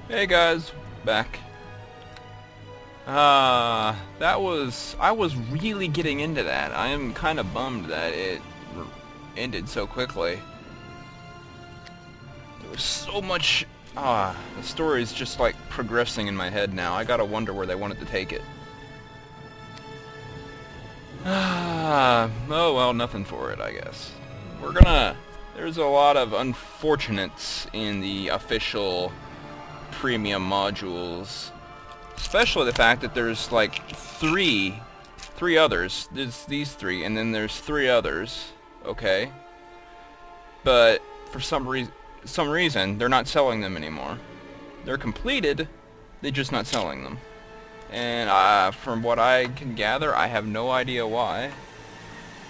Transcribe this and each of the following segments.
Hey guys, back. I was really getting into that. I am kind of bummed that it ended so quickly. There was so much, the story is just like progressing in my head now. I gotta wonder where they wanted to take it. Oh well, nothing for it, I guess. There's a lot of unfortunates in the official premium modules. Especially the fact that there's like three others. There's these three, and then there's three others. Okay, but for some reason, they're not selling them anymore. They're completed, they're just not selling them. And from what I can gather, I have no idea why.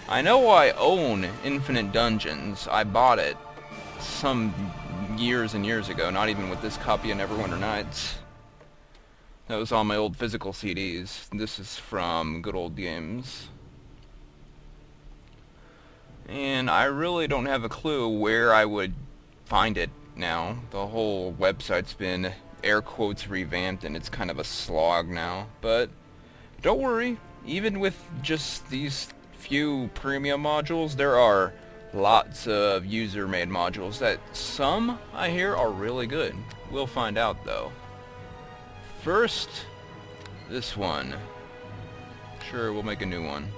I know I own Infinite Dungeons. I bought it some years and years ago, not even with this copy of Neverwinter Nights. That was on my old physical CDs. This is from Good Old Games. And I really don't have a clue where I would find it now. The whole website's been air quotes revamped and it's kind of a slog now. But don't worry, even with just these few premium modules, there are lots of user-made modules that some, I hear, are really good. We'll find out though. First, this one. Sure, we'll make a new one.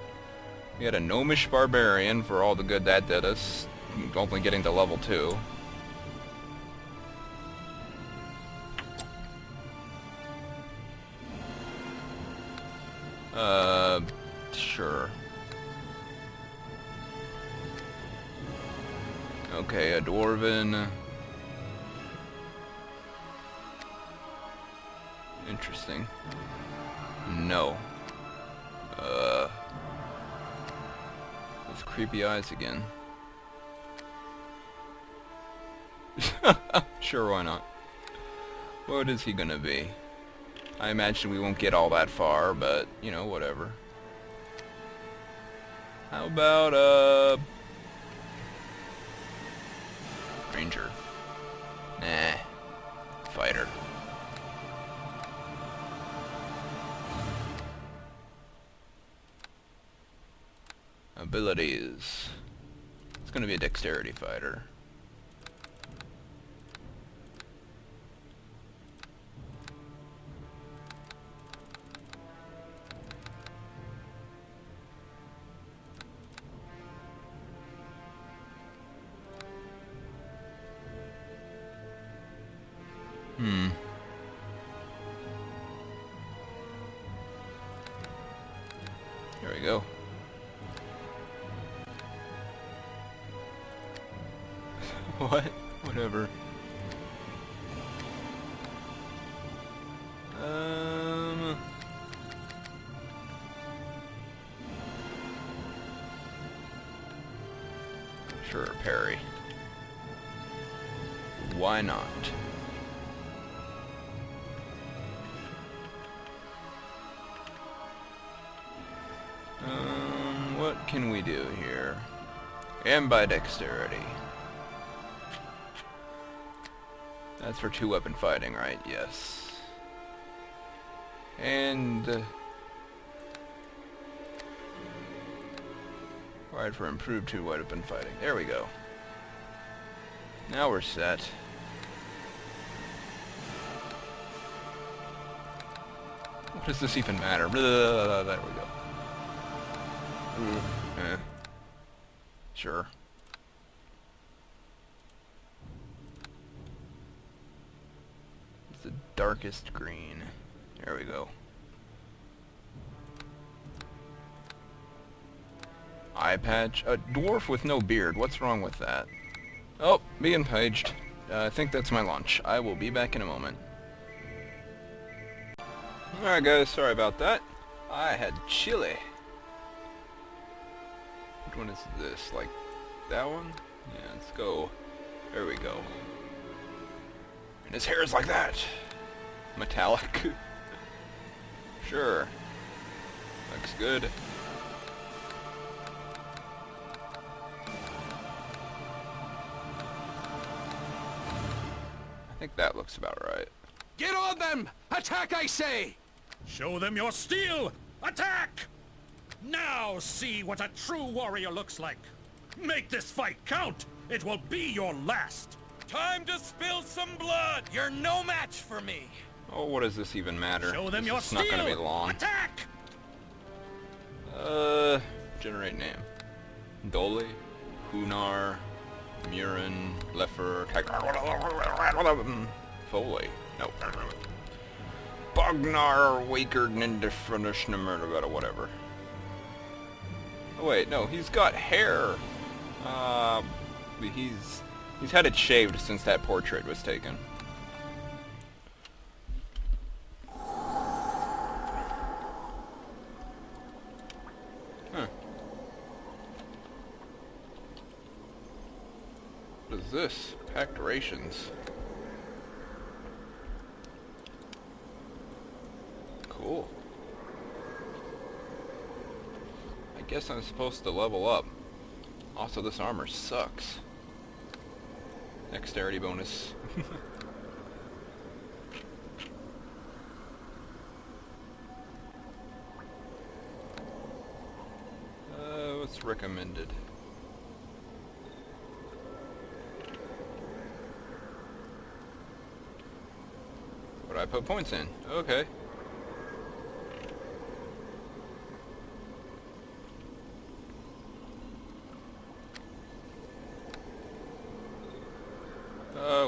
We had a gnomish barbarian for all the good that did us, only getting to level 2. Sure. Okay, a dwarven. Interesting. No. Those creepy eyes again. Sure, why not? What is he gonna be? I imagine we won't get all that far, but, you know, whatever. How about, ranger? Nah. Fighter. Abilities. It's gonna be a dexterity fighter. There we go. What? Whatever. Sure, parry. Why not? What can we do here? And by dexterity. That's for 2-weapon fighting, right? Yes. And right for improved 2-weapon fighting. There we go. Now we're set. What does this even matter? Blah, there we go. Sure. It's the darkest green. There we go. Eye patch. A dwarf with no beard. What's wrong with that? Oh, being paged. I think that's my lunch. I will be back in a moment. Alright guys, sorry about that. I had chili. Which one is this? Like, that one? Yeah, let's go. There we go. And his hair is like that. Metallic. Sure. Looks good. I think that looks about right. Get on them! Attack, I say! Show them your steel! Attack! Now see what a true warrior looks like. Make this fight count! It will be your last! Time to spill some blood! You're no match for me! Oh, what does this even matter? Show them your It's steel! not gonna be long. Attack! Generate name. Dole, Hunar, Murin, Leffer, Foley. No. Bognar, Waker, Nindifrunishnamerda, whatever. Oh wait, no, he's got hair. He's had it shaved since that portrait was taken. Huh. What is this? Packed rations. Cool. I guess I'm supposed to level up. Also, this armor sucks. Dexterity bonus. What's recommended? What do I put points in? Okay.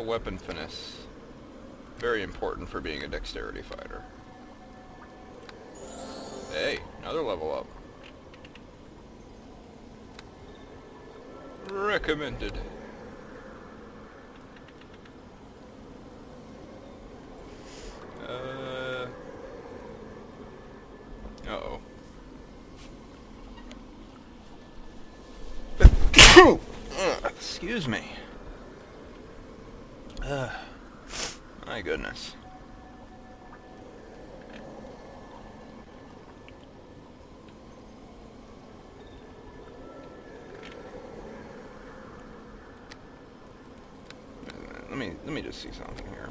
Weapon finesse. Very important for being a dexterity fighter. Hey, another level up. Recommended. Uh-oh. Excuse me. My goodness. Let me just see something here.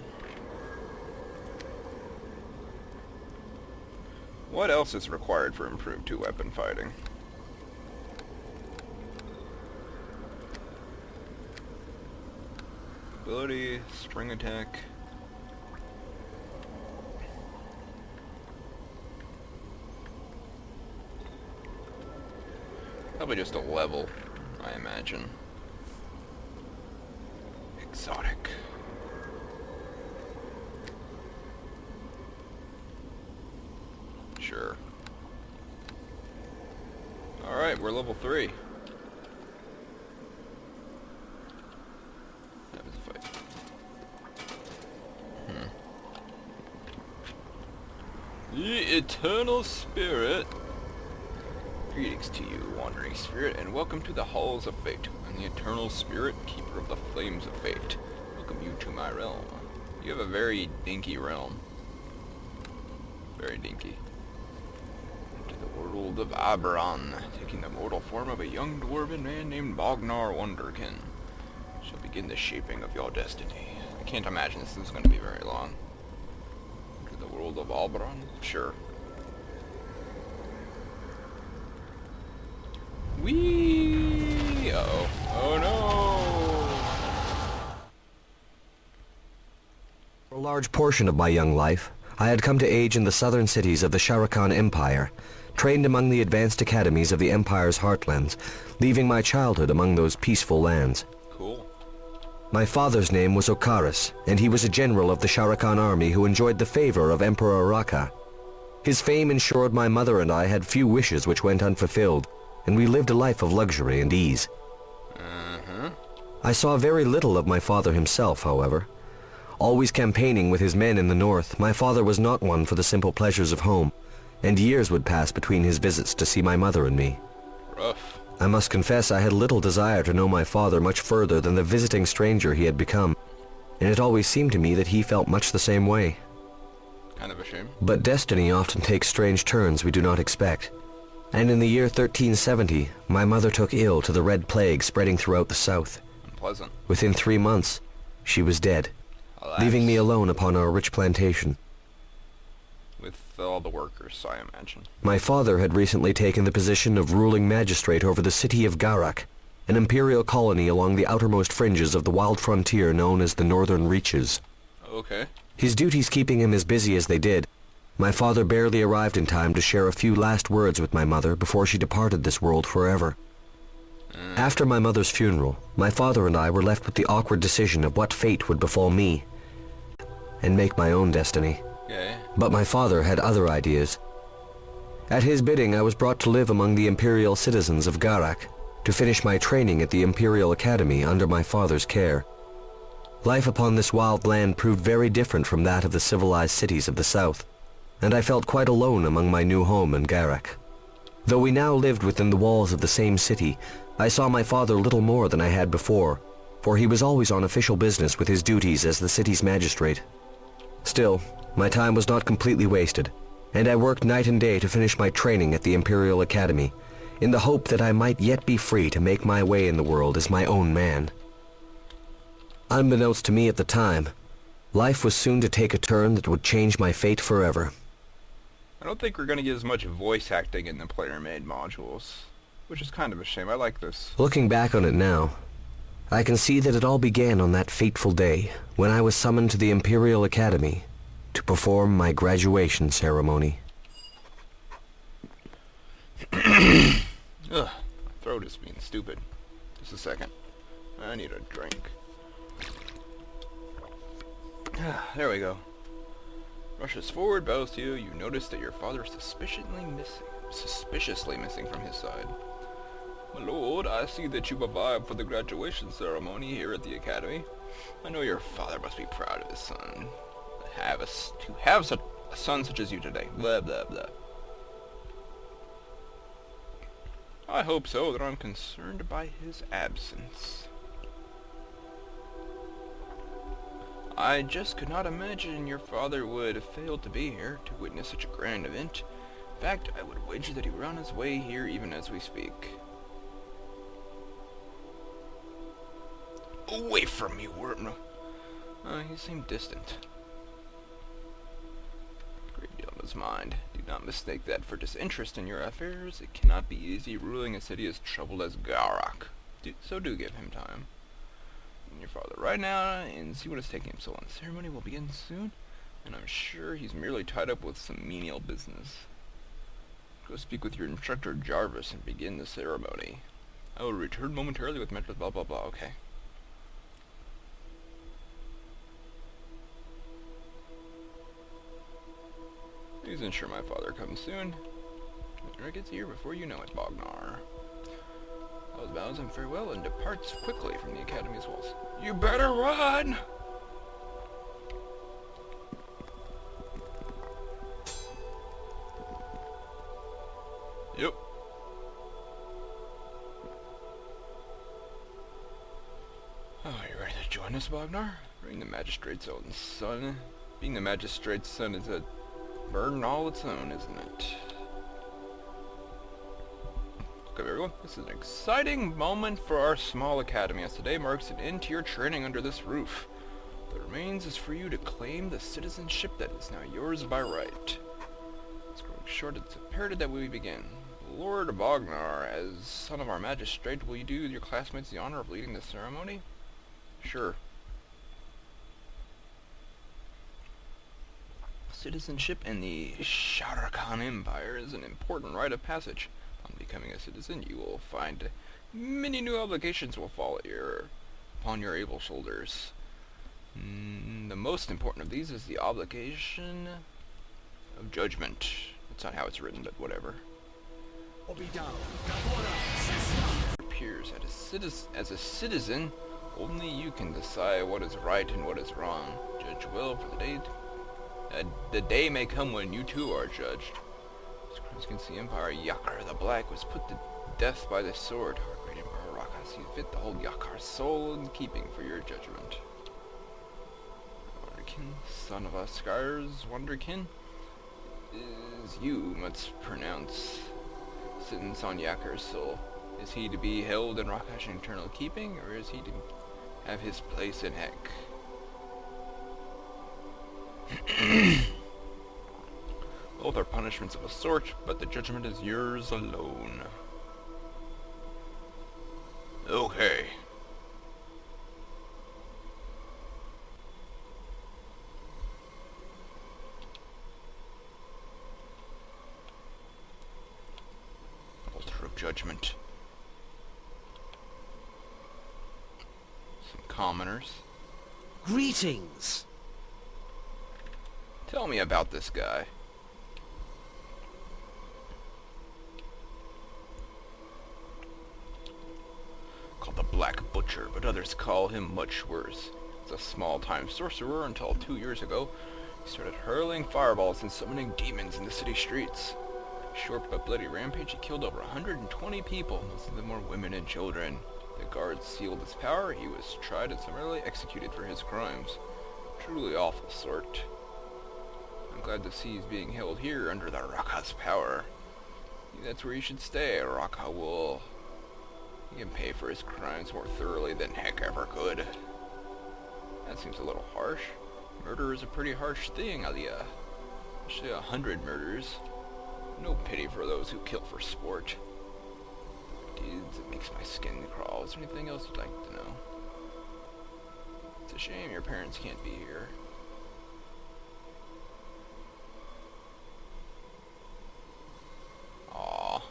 What else is required for improved two-weapon fighting? Ability, spring attack. Probably just a level, I imagine. Exotic. Sure. Alright, we're level 3. That was a fight. The Eternal Spirit. Greetings to you, Wandering Spirit, and welcome to the Halls of Fate. I'm the Eternal Spirit, Keeper of the Flames of Fate. Welcome you to my realm. You have a very dinky realm. Very dinky. To the world of Aberon, taking the mortal form of a young dwarven man named Bognar Wonderkin, shall begin the shaping of your destiny. I can't imagine this is going to be very long. To the world of Aberon? Sure. Whee! Uh-oh. Oh no! For a large portion of my young life, I had come to age in the southern cities of the Sharakan Empire, trained among the advanced academies of the Empire's heartlands, leaving my childhood among those peaceful lands. Cool. My father's name was Okaris, and he was a general of the Sharakan army who enjoyed the favor of Emperor Raka. His fame ensured my mother and I had few wishes which went unfulfilled, and we lived a life of luxury and ease. I saw very little of my father himself, however. Always campaigning with his men in the north, my father was not one for the simple pleasures of home, and years would pass between his visits to see my mother and me. Rough. I must confess I had little desire to know my father much further than the visiting stranger he had become, and it always seemed to me that he felt much the same way. Kind of a shame. But destiny often takes strange turns we do not expect. And in the year 1370, my mother took ill to the Red Plague spreading throughout the south. Unpleasant. Within 3 months, she was dead. leaving me alone upon our rich plantation. With all the workers, I imagine. My father had recently taken the position of ruling magistrate over the city of Garak, an imperial colony along the outermost fringes of the wild frontier known as the Northern Reaches. Okay. His duties keeping him as busy as they did, my father barely arrived in time to share a few last words with my mother before she departed this world forever. After my mother's funeral, my father and I were left with the awkward decision of what fate would befall me, and make my own destiny. Okay. But my father had other ideas. At his bidding, I was brought to live among the imperial citizens of Garak, to finish my training at the Imperial Academy under my father's care. Life upon this wild land proved very different from that of the civilized cities of the south, and I felt quite alone among my new home in Garak. Though we now lived within the walls of the same city, I saw my father little more than I had before, for he was always on official business with his duties as the city's magistrate. Still, my time was not completely wasted, and I worked night and day to finish my training at the Imperial Academy, in the hope that I might yet be free to make my way in the world as my own man. Unbeknownst to me at the time, life was soon to take a turn that would change my fate forever. I don't think we're going to get as much voice acting in the player-made modules, which is kind of a shame. I like this. Looking back on it now, I can see that it all began on that fateful day when I was summoned to the Imperial Academy to perform my graduation ceremony. Ugh, my throat is being stupid. Just a second. I need a drink. There we go. Rushes forward, bows to you. You notice that your father is suspiciously missing from his side. My lord, I see that you've arrived for the graduation ceremony here at the academy. I know your father must be proud of his son. To have such a son such as you today. Blah, blah, blah. I hope so, that I'm concerned by his absence. I just could not imagine your father would have failed to be here to witness such a grand event. In fact, I would wager that he were on his way here even as we speak. Away from me, Worm. He seemed distant. Great deal on his mind. Do not mistake that for disinterest in your affairs. It cannot be easy ruling a city as troubled as Garak. So do give him time. And your father right now and see what is taking him so long. The ceremony will begin soon, and I'm sure he's merely tied up with some menial business. Go speak with your instructor Jarvis and begin the ceremony. I will return momentarily with matters blah blah blah. Okay. Please ensure my father comes soon. Eric gets here before you know it, Bognar. Those bows him farewell and departs quickly from the academy's walls. You better run! Yep. Oh, you ready to join us, Bognar? Being the magistrate's own son. Being the magistrate's son is a burden all its own, isn't it? Okay, everyone, this is an exciting moment for our small academy, as today marks an end to your training under this roof. What remains is for you to claim the citizenship that is now yours by right. It's growing short, it's imperative that we begin. Lord Bognar, as son of our magistrate, will you do your classmates the honor of leading the ceremony? Sure. Citizenship in the Shadowguard Empire is an important rite of passage. On becoming a citizen, you will find many new obligations will fall upon your able shoulders. The most important of these is the obligation of judgment. That's not how it's written, but whatever. Appears as a citizen, only you can decide what is right and what is wrong. Judge well, for the day may come when you too are judged. As you can see, Empire Yakar the Black was put to death by the sword. Our great Emperor Raka, see fit to hold Yakar's soul in keeping for your judgment. Wonderkin, son of Askar's Wonderkin, is you must pronounce sentence on Yakar's soul. Is he to be held in Raka's eternal keeping, or is he to have his place in Heck? Both are punishments of a sort, but the judgment is yours alone. Okay. Altar of Judgment. Some commoners. Greetings. Tell me about this guy. Called the Black Butcher, but others call him much worse. He's a small-time sorcerer until 2 years ago. He started hurling fireballs and summoning demons in the city streets. Short but bloody rampage, he killed over 120 people, most of them were women and children. The guards sealed his power. He was tried and summarily executed for his crimes. Truly awful sort. I'm glad to see he's being held here under the Raka's power. That's where you should stay. Raka will... He can pay for his crimes more thoroughly than heck ever could. That seems a little harsh. Murder is a pretty harsh thing, Aliyah. Especially 100 murders. No pity for those who kill for sport. Dudes, it makes my skin crawl. Is there anything else you'd like to know? It's a shame your parents can't be here. Aww.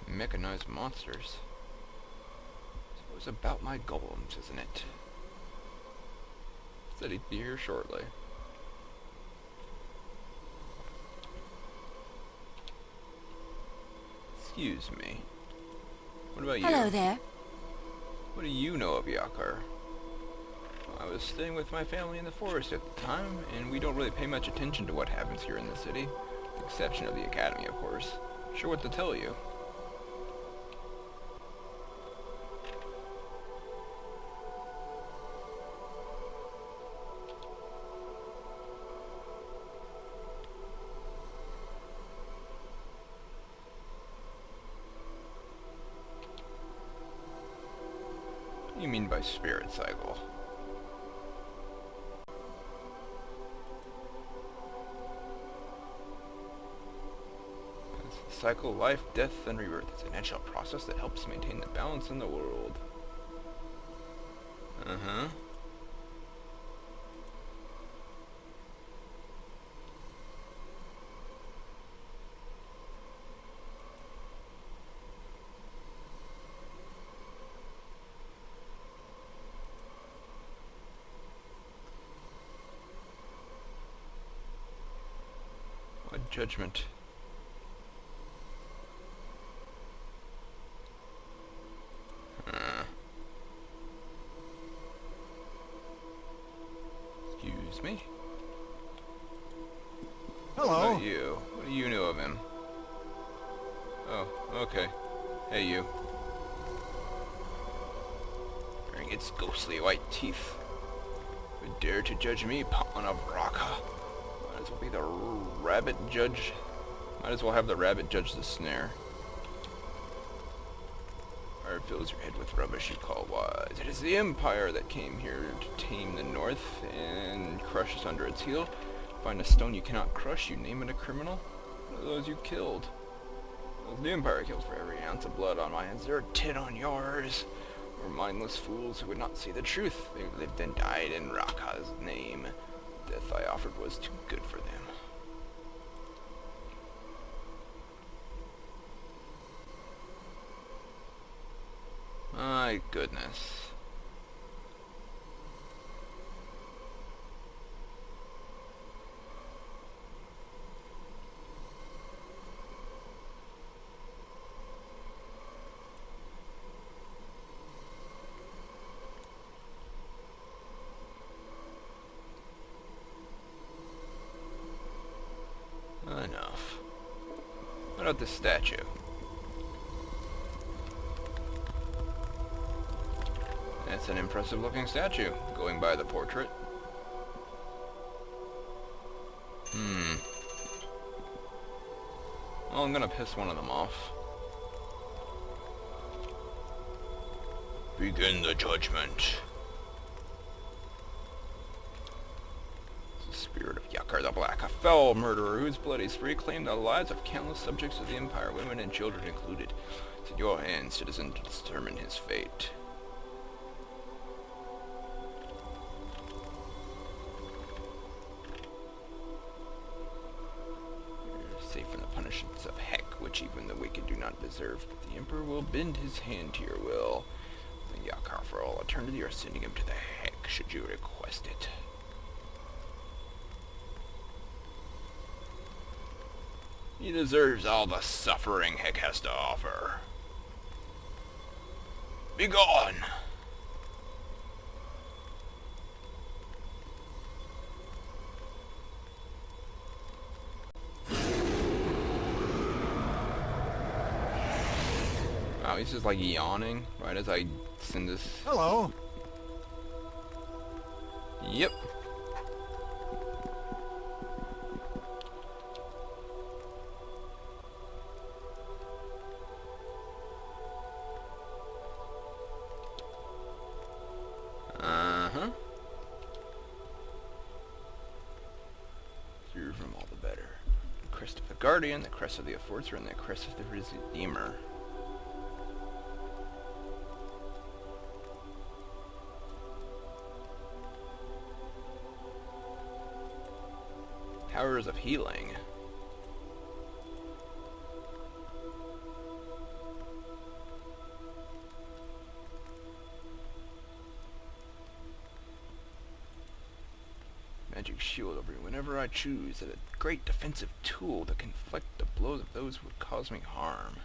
Mechanized monsters. So it was about my golems, isn't it? Said he'd be here shortly. Excuse me. What about you? Hello there. What do you know of Yakar? Well, I was staying with my family in the forest at the time, and we don't really pay much attention to what happens here in the city. With the exception of the academy, of course. Sure what to tell you. What do you mean by spirit cycle? It's the cycle of life, death, and rebirth. It's a natural process that helps maintain the balance in the world. Uh-huh. What judgment? Excuse me? Hello. What about you? What do you know of him? Oh, okay. Hey, you. Wearing its ghostly white teeth. Would dare to judge me, pawn of Raka. Might as well be the rabbit judge. Might as well have the rabbit judge the snare. Fire fills your head with rubbish you call wise. It is the Empire that came here to tame the North and crush us under its heel. Find a stone you cannot crush, you name it a criminal. What are those you killed? Those the Empire killed for every ounce of blood on my hands. They're 10 on yours. We're mindless fools who would not see the truth. They lived and died in Raka's name. The death I offered was too good for them. My goodness. Enough. What about this statue? It's an impressive looking statue, going by the portrait. Well, I'm gonna piss one of them off. Begin the judgment. The spirit of Yakar the Black, a foul murderer whose bloody spree claimed the lives of countless subjects of the Empire, women and children included. It's in your hands, citizen, to determine his fate. You're safe from the punishments of heck, which even the wicked do not deserve, but the Emperor will bend his hand to your will. The Yakar for all eternity, are sending him to the heck, should you request it. He deserves all the suffering heck has to offer. Be gone! Wow, he's just like yawning right as I send this. Hello. Yep. Uh-huh. Serve him all the better. The crest of the Guardian, the crest of the Enforcer, and the crest of the Redeemer. Powers of healing. Magic shield over whenever I choose. A great defensive tool that can deflect the blows of those who would cause me harm.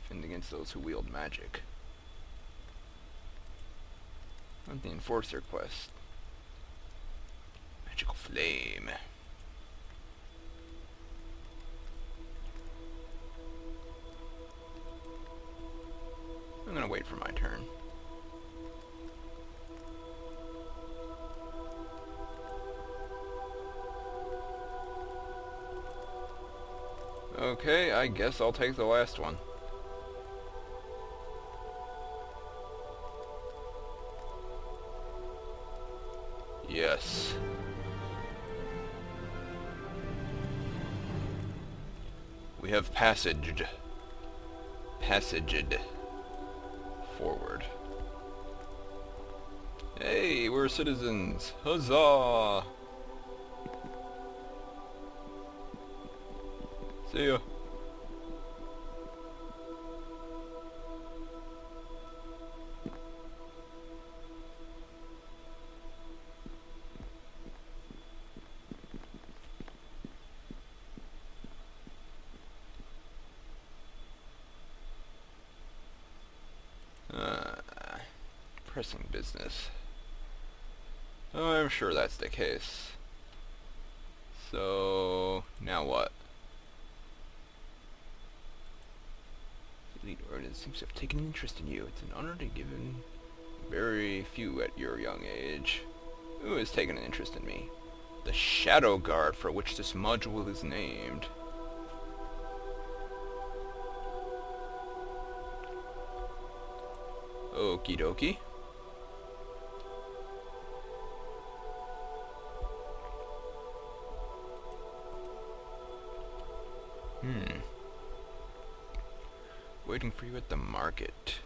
Defend against those who wield magic. On the Enforcer quest. Magical Flame. I'm gonna wait for my turn. Okay, I guess I'll take the last one. Yes. We have passaged forward. Hey, we're citizens! Huzzah! See ya. Pressing business. Oh, I'm sure that's the case. So, now what? The elite ordinance seems to have taken an interest in you. It's an honor to give in very few at your young age. Who has taken an interest in me? The Shadowguard, for which this module is named. Okie dokie. Waiting for you at the market.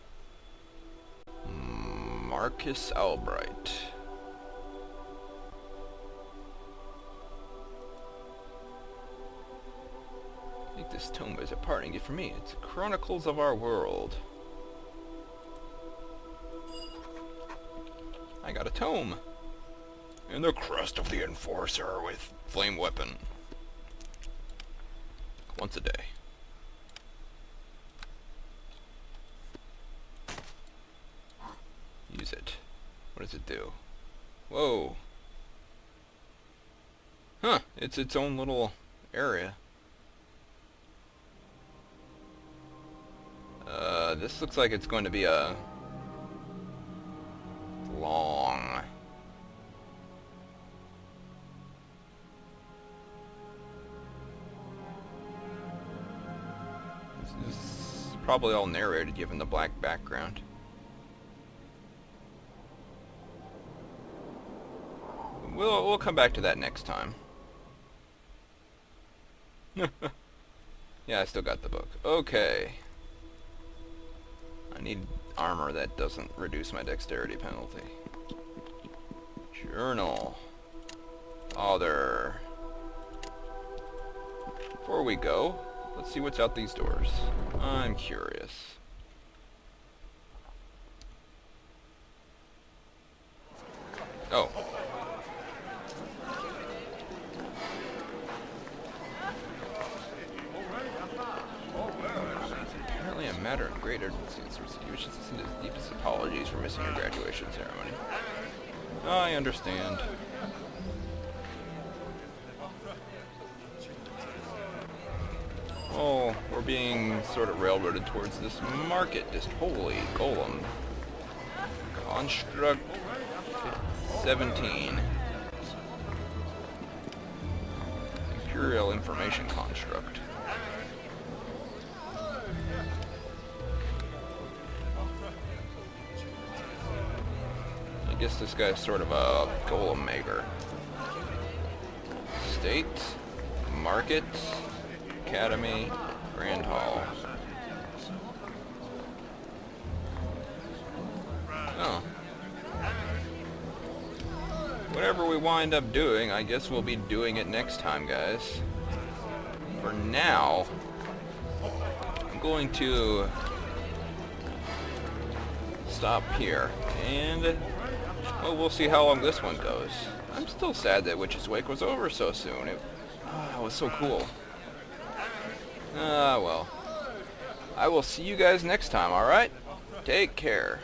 Marcus Albright. Take this tome as a parting gift from me. It's Chronicles of Our World. I got a tome. And the crest of the Enforcer with flame weapon. Once a day. Use it. What does it do? Whoa. Huh, it's its own little area. This looks like it's going to be a long. This Probably all narrated given the black background. We'll come back to that next time. Yeah, I still got the book. Okay. I need armor that doesn't reduce my dexterity penalty. Journal. Father. Before we go, let's see what's out these doors. I'm curious. Oh. Apparently a matter of great urgency. You should send his deepest apologies for missing your graduation ceremony. I understand. Oh, we're being sort of railroaded towards this market. Just holy golem. Construct 17. Imperial Information Construct. I guess this guy's sort of a golem maker. State, Market, Academy, Grand Hall. Oh. Whatever we wind up doing, I guess we'll be doing it next time, guys. For now, I'm going to stop here, and well, we'll see how long this one goes. I'm still sad that Witch's Wake was over so soon. It was so cool. Well. I will see you guys next time, alright? Take care.